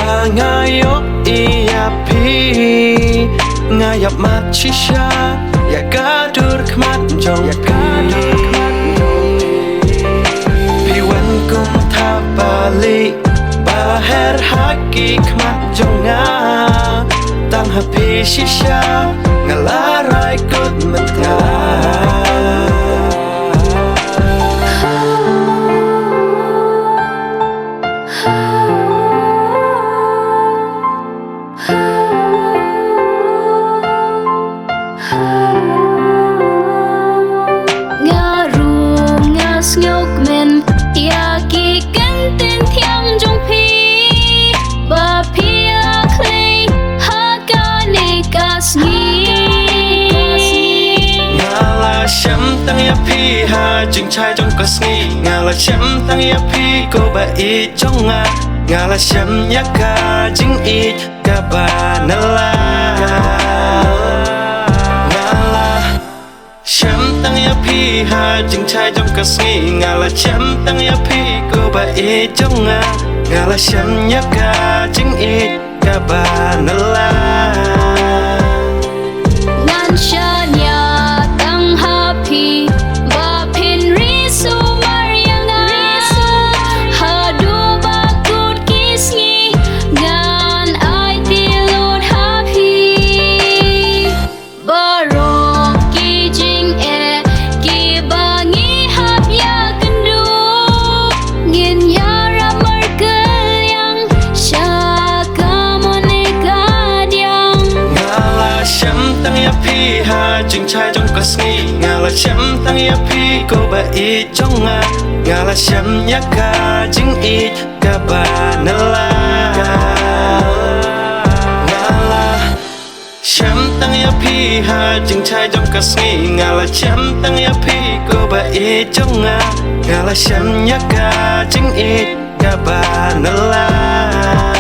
ngayo iapi ngayap machisha ya gadur khmat jong piwan kum thapali baher haki khmat jonga tang hapi shisha ngalarai kut mentha nhok men ya ki kan ten thiang jong phi ba phi la khlei ha ka ne ka sni ngala sham tang ya phi ha jing chai jong ka sni ngala sham tang ya phi ko ba I jong ngala sham ya ka jing I ka ba nala phi ha jing chai jong ka sni ngala cham tang ya phi ko ba I jong ngala sham ya ka jing I ka ba nala nan sha nya tang ha phi ba phin ri su marianga ha do ba kut kisngi gan ai ti lot ha phi ba ro ki jing phi ha jing chai jong ka sni ngala sham tang ya phi ko ba I jong ngala sham ya ka jing I ka ba nala ngala sham tang ya phi ha jing chai jong ka sni ngala sham tang ya phi ko ba I jong ngala sham ya ka jing I ka ba nala